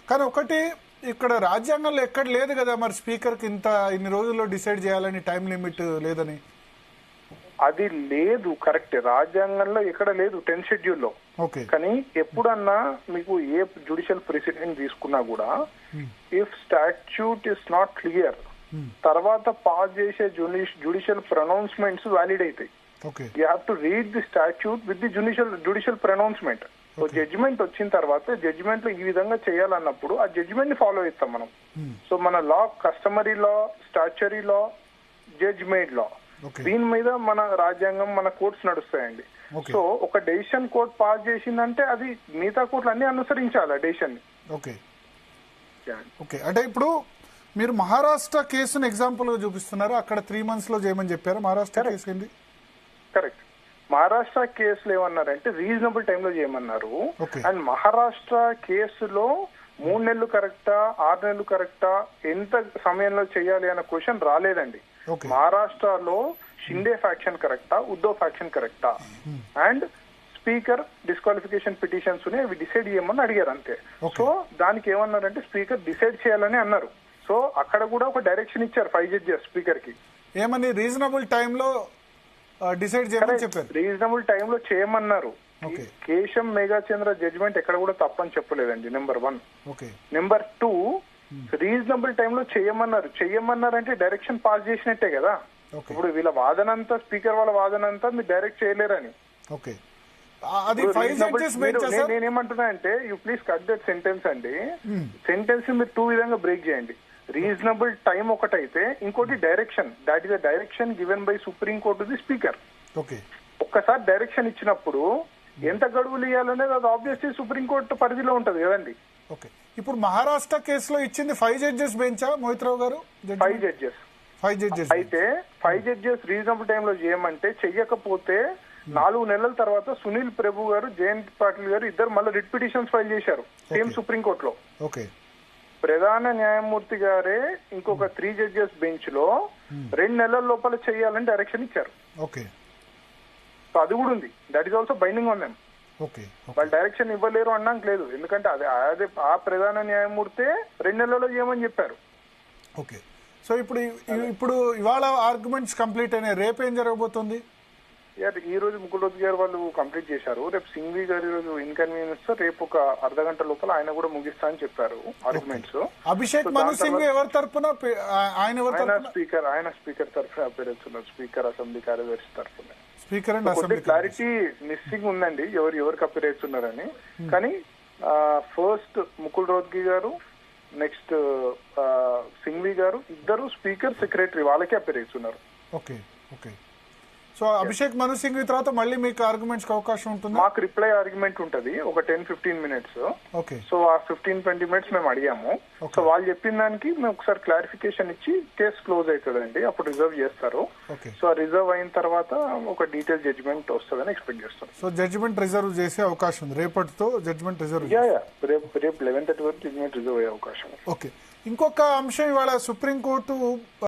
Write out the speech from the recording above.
కానీ ఒకటి ఇక్కడ రాజ్యాంగంలో ఎక్కడ లేదు కదా మరి స్పీకర్కి ఇన్ని రోజుల్లో డిసైడ్ చేయాలని టైం లిమిట్ లేదని. అది లేదు, కరెక్ట్. రాజ్యాంగంలో ఎక్కడ లేదు 10 షెడ్యూల్లో. కానీ ఎప్పుడన్నా మీకు ఏ జ్యుడిషియల్ ప్రెసిడెంట్ తీసుకున్నా కూడా if statute is not clear తర్వాత పాస్ చేసే జ్యుడిషియల్ ప్రొనౌన్స్మెంట్స్ వ్యాలిడ్ అవుతాయి. You have to read the statute with the judicial pronouncement. So judgement వచ్చిన తర్వాత జడ్జిమెంట్ లో ఈ విధంగా చేయాలన్నప్పుడు ఆ జడ్జిమెంట్ ని ఫాలో చేస్తాం మనం. సో మన లా కస్టమరీ లా, స్టాచ్యురీ లా, జడ్జ్ మేడ్ లా, దీని మీద మన రాజ్యాంగం, మన కోర్ట్స్ నడుస్తాయండి. సో ఒక డెసిషన్ కోర్ట్ పాస్ చేసిందంటే అది మిగతా కోర్టులు అన్ని అనుసరించాలి ఆ డెసిషన్ ని. ఓకే, అంటే ఇప్పుడు మీరు మహారాష్ట్ర కేసును ఎగ్జాంపుల్ గా చూపిస్తున్నారు. అక్కడ 3 months లో చేయమని చెప్పారు. మహారాష్ట్ర కేసు ఏంటి? కరెక్ట్. మహారాష్ట్ర కేసులు ఏమన్నారంటే రీజనబుల్ టైంలో చేయమన్నారు. అండ్ మహారాష్ట్ర కేసులో 3 నెలలు కరెక్టా, 6 నెలలు కరెక్టా, ఎంత సమయంలో చేయాలి అన్న క్వశ్చన్ రాలేదండి. మహారాష్ట్రలో షిండే ఫ్యాక్షన్ కరెక్టా, ఉద్ధవ్ ఫ్యాక్షన్ కరెక్టా, అండ్ స్పీకర్ డిస్క్వాలిఫికేషన్ పిటిషన్స్ అవి డిసైడ్ చేయమని అడిగారు అంతే. సో దానికి ఏమన్నారంటే స్పీకర్ డిసైడ్ చేయాలని అన్నారు. సో అక్కడ కూడా ఒక డైరెక్షన్ ఇచ్చారు 5 judges స్పీకర్ కి. ఏమని రీజనబుల్ టైంలో డిసైడ్ చేయమని చెప్పారు. రీజనబుల్ టైంలో చేయమన్నారు. కేశం మేఘాచంద్ర జడ్జిమెంట్ ఎక్కడ కూడా తప్పని చెప్పలేదండి. నెంబర్ 1. నెంబర్ 2, రీజనబుల్ టైంలో చెయ్యమన్నారంటే డైరెక్షన్ పాస్ చేసినట్టే కదా. ఇప్పుడు వీళ్ళ వాదన అంతా, స్పీకర్ వాళ్ళ వాదన అంతా మీరు డైరెక్ట్ చేయలేరని. నేనేమంటున్నా అంటే you please cut that sentence అండి. సెంటెన్స్ మీరు 2 విధంగా బ్రేక్ చేయండి. రీజనబుల్ టైం ఒకటైతే, ఇంకోటి direction. That is the direction given by supreme court the speaker. ఒక్కసారి డైరెక్షన్ ఇచ్చినప్పుడు ఎంత గడువులు ఇవ్వాలనేది అది ఆబ్వియస్లీ సుప్రీం కోర్టు పరిధిలో ఉంటది కదండి. ఇప్పుడు మహారాష్ట్ర కేసులో ఇచ్చింది 5 judges బెంచా మోహిత్రావు గారు? 5 judges. అయితే 5 judges రీజనబుల్ టైంలో చేయమంటే చెయ్యకపోతే 4 నెలల తర్వాత సునీల్ ప్రభు గారు, జయంత్ పాటిల్ గారు ఇద్దరు మళ్ళీ రిట్ పిటిషన్స్ ఫైల్ చేశారు సేమ్ సుప్రీం కోర్టులో. ప్రధాన న్యాయమూర్తి గారే ఇంకొక 3 judges బెంచ్ లో 2 నెలల లోపల చేయాలని డైరెక్షన్ ఇచ్చారు. సో అది కూడా ఉంది. That is also binding on them. వాళ్ళు డైరెక్షన్ ఇవ్వలేరు అన్నాక లేదు, ఎందుకంటే అదే ఆ ప్రధాన న్యాయమూర్తే 2 నెలల్లో చేయమని చెప్పారు. సో ఇప్పుడు ఇవాళ ఆర్గ్యుమెంట్స్ కంప్లీట్ అయినాయి. రేపు ఏం జరగబోతుంది? ఈ రోజు ముకుల్ రోజ్ గారు వాళ్ళు కంప్లీట్ చేశారు. రేపు సింఘ్వి గారు రోజు ఇన్కన్వీనియన్స్, రేపు ఒక అర్ధగంట లోపల ఆయన కూడా ముగిస్తా అని చెప్పారు ఆర్గ్యుమెంట్స్. అభిషేక్ మను సింగ్ ఎవరి తరఫున? ఆయన స్పీకర్ తరఫున అపేర్ అవుతున్నారు. స్పీకర్, అసెంబ్లీ కార్యదర్శి తరఫున. Speaker and assembly clarity missing ఉందండి ఎవరికి అపేర్ అవుతున్నారని. కానీ ఫస్ట్ ముకుల్ రోజ్గి గారు, నెక్స్ట్ సింఘ్వి గారు ఇద్దరు స్పీకర్, సెక్రటరీ వాళ్ళకే అపేర్ అవుతున్నారు. సో అభిషేక్ మను సింగ్ తర్వాత మళ్ళీ మీకు ఆర్గ్యుమెంట్స్ అవకాశం ఉంటుంది? మాకు రిప్లై ఆర్గ్యుమెంట్ ఉంటది ఒక 10-15 minutes. సో ఆ 15-20 minutes మేము అడిగాము. సో వాళ్ళు చెప్పిన దానికి మేము ఒకసారి క్లారిఫికేషన్ ఇచ్చి కేసు క్లోజ్ అవుతుందండి. అప్పుడు రిజర్వ్ చేస్తారు. సో ఆ రిజర్వ్ అయిన తర్వాత ఒక డీటెయిల్ జడ్జిమెంట్ వస్తుందని ఎక్స్పెక్ట్ చేస్తాం. సో జడ్జిమెంట్ రిజర్వ్ చేసే అవకాశం ఉంది. రేపటితో జడ్జిమెంట్ రిజర్వ్? రేపు 11:30 వరకు జడ్జిమెంట్ రిజర్వ్ అయ్యే అవకాశం. ఇంకొక అంశం, ఇవాళ సుప్రీంకోర్టు